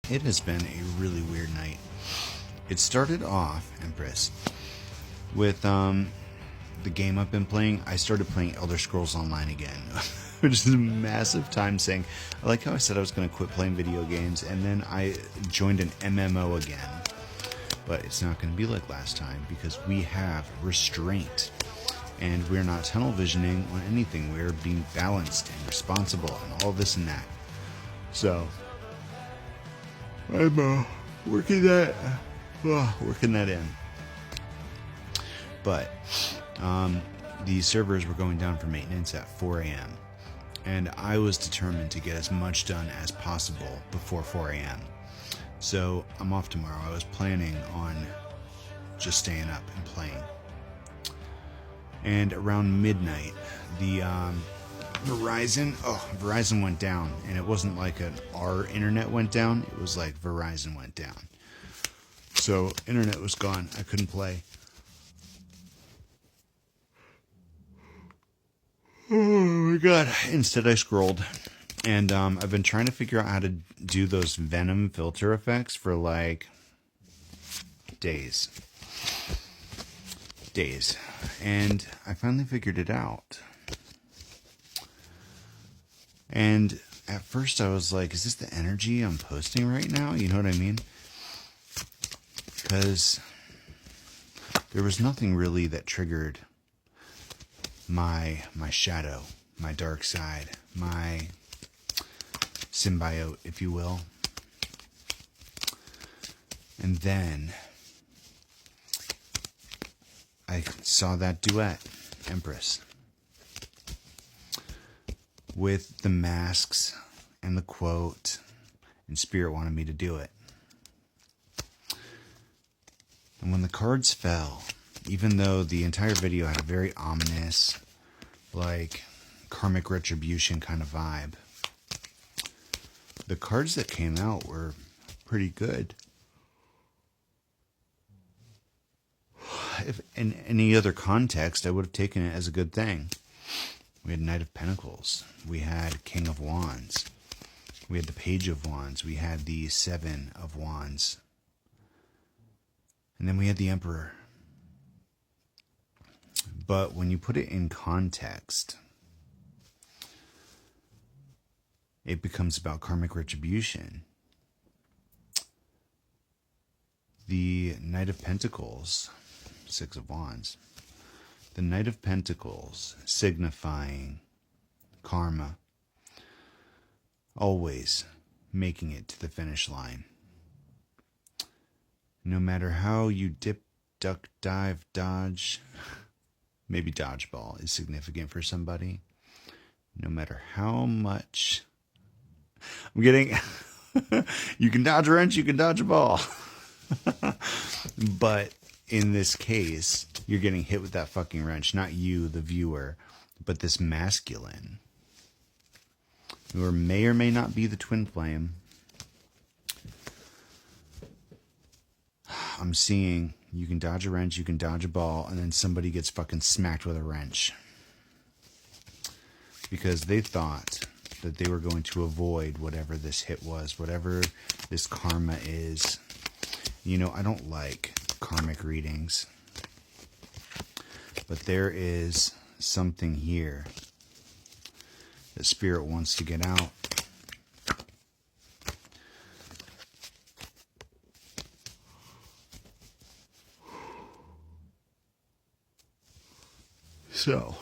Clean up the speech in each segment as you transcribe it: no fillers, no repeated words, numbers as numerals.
It has been a really weird night. It started off, Empress, with the game I've been playing. I started playing Elder Scrolls Online again, which is a massive time sink. I like how I said I was going to quit playing video games, and then I joined an MMO again. But it's not going to be like last time because we have restraint. And we're not tunnel visioning on anything. We're being balanced and responsible and all this and that. So, I'm working that in. But the servers were going down for maintenance at 4 a.m. And I was determined to get as much done as possible before 4 a.m. So I'm off tomorrow. I was planning on just staying up and playing. And around midnight, the Verizon went down. And it wasn't like our internet went down. It was like Verizon went down. So internet was gone. I couldn't play. Oh my god. Instead I scrolled. And I've been trying to figure out how to do those Venom filter effects for like days. And I finally figured it out. And at first I was like, is this the energy I'm posting right now? You know what I mean? Because there was nothing really that triggered my shadow, my dark side, my symbiote, if you will. And then I saw that duet, Empress, with the masks and the quote, and Spirit wanted me to do it. And when the cards fell, even though the entire video had a very ominous, like, karmic retribution kind of vibe, the cards that came out were pretty good. If in any other context, I would have taken it as a good thing. We had Knight of Pentacles. We had King of Wands. We had the Page of Wands. We had the Seven of Wands. And then we had the Emperor. But when you put it in context, it becomes about karmic retribution. The Knight of Pentacles, Six of Wands. The Knight of Pentacles signifying karma, always making it to the finish line. No matter how you dip, duck, dive, dodge, maybe dodgeball is significant for somebody. No matter how much, I'm getting, you can dodge a wrench, you can dodge a ball. But in this case, you're getting hit with that fucking wrench. Not you, the viewer, but this masculine, who may or may not be the twin flame. I'm seeing you can dodge a wrench, you can dodge a ball, and then somebody gets fucking smacked with a wrench. Because they thought that they were going to avoid whatever this hit was, whatever this karma is. You know, I don't like karmic readings. But there is something here that Spirit wants to get out. So,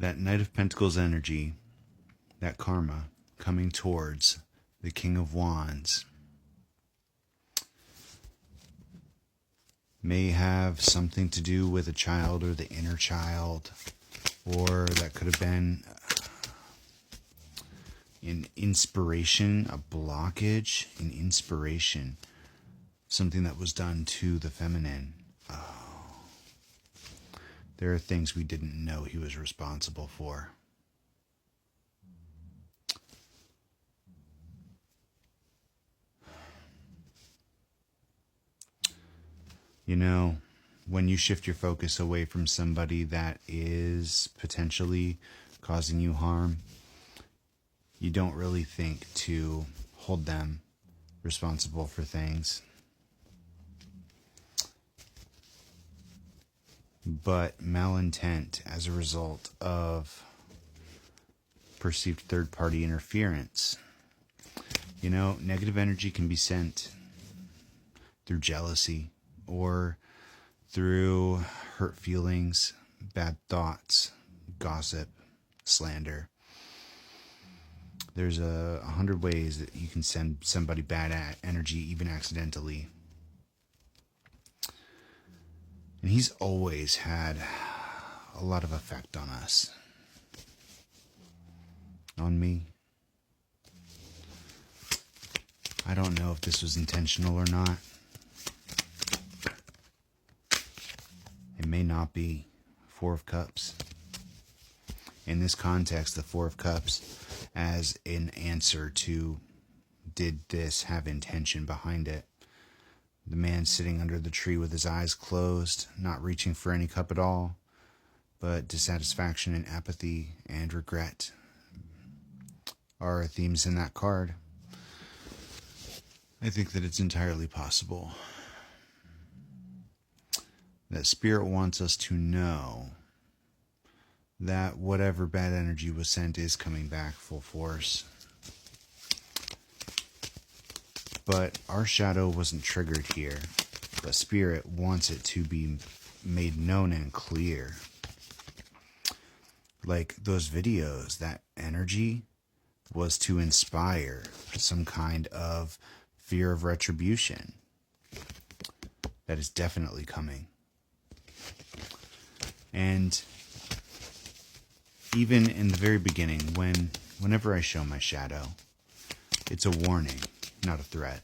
that Knight of Pentacles energy, that karma coming towards the King of Wands, may have something to do with a child or the inner child, or that could have been an inspiration, a blockage, an inspiration, something that was done to the feminine. Oh. There are things we didn't know he was responsible for. You know, when you shift your focus away from somebody that is potentially causing you harm, you don't really think to hold them responsible for things. But malintent as a result of perceived third-party interference. You know, negative energy can be sent through jealousy or through hurt feelings, bad thoughts, gossip, slander. There's 100 ways that you can send somebody bad energy, even accidentally. And he's always had a lot of effect on us. On me. I don't know if this was intentional or not. It may not be. Four of Cups. In this context, the Four of Cups as an answer to, did this have intention behind it? The man sitting under the tree with his eyes closed, not reaching for any cup at all, but dissatisfaction and apathy and regret are themes in that card. I think that it's entirely possible that Spirit wants us to know that whatever bad energy was sent is coming back full force. But our shadow wasn't triggered here, but Spirit wants it to be made known and clear. Like those videos, that energy was to inspire some kind of fear of retribution. That is definitely coming. And even in the very beginning, whenever I show my shadow, it's a warning, not a threat.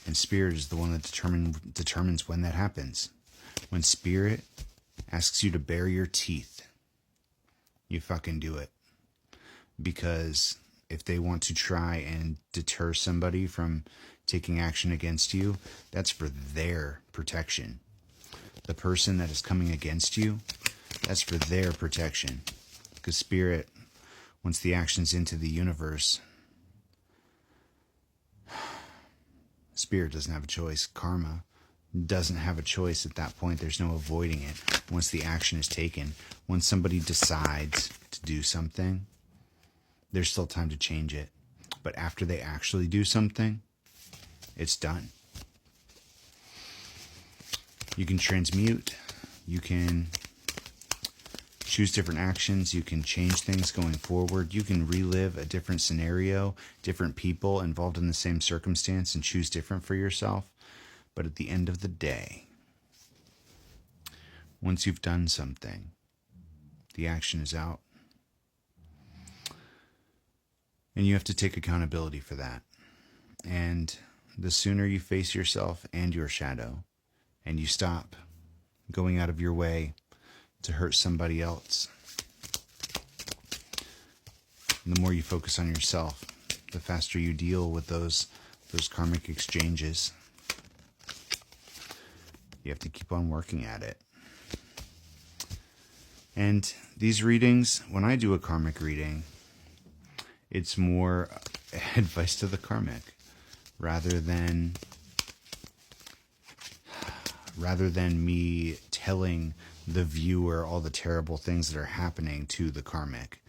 And Spirit is the one that determines when that happens. When Spirit asks you to bare your teeth, you fucking do it. Because if they want to try and deter somebody from taking action against you, that's for their protection. The person that is coming against you, that's for their protection. Because Spirit, once the action's into the universe, Spirit doesn't have a choice. Karma doesn't have a choice at that point. There's no avoiding it. Once the action is taken, when somebody decides to do something, there's still time to change it. But after they actually do something, it's done. You can transmute. You can choose different actions. You can change things going forward. You can relive a different scenario, different people involved in the same circumstance, and choose different for yourself. But at the end of the day, once you've done something, the action is out. And you have to take accountability for that. And the sooner you face yourself and your shadow, and you stop going out of your way to hurt somebody else, and the more you focus on yourself, the faster you deal with those karmic exchanges. You have to keep on working at it. And these readings, when I do a karmic reading, it's more advice to the karmic rather than me telling the viewer all the terrible things that are happening to the karmic.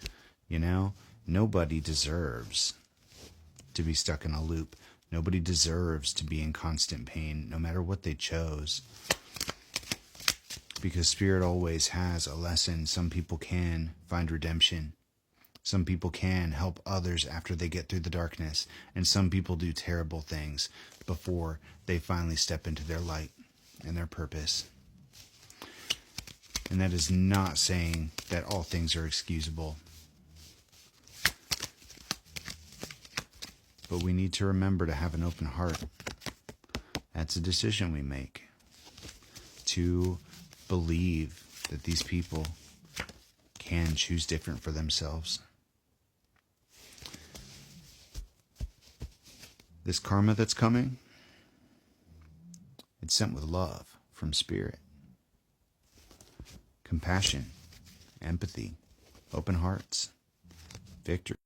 You know, nobody deserves to be stuck in a loop. Nobody deserves to be in constant pain, no matter what they chose. Because Spirit always has a lesson. Some people can find redemption. Some people can help others after they get through the darkness. And some people do terrible things before they finally step into their light and their purpose. And that is not saying that all things are excusable. But we need to remember to have an open heart. That's a decision we make. To believe that these people can choose different for themselves. This karma that's coming, it's sent with love from Spirit. Compassion, empathy, open hearts, victory.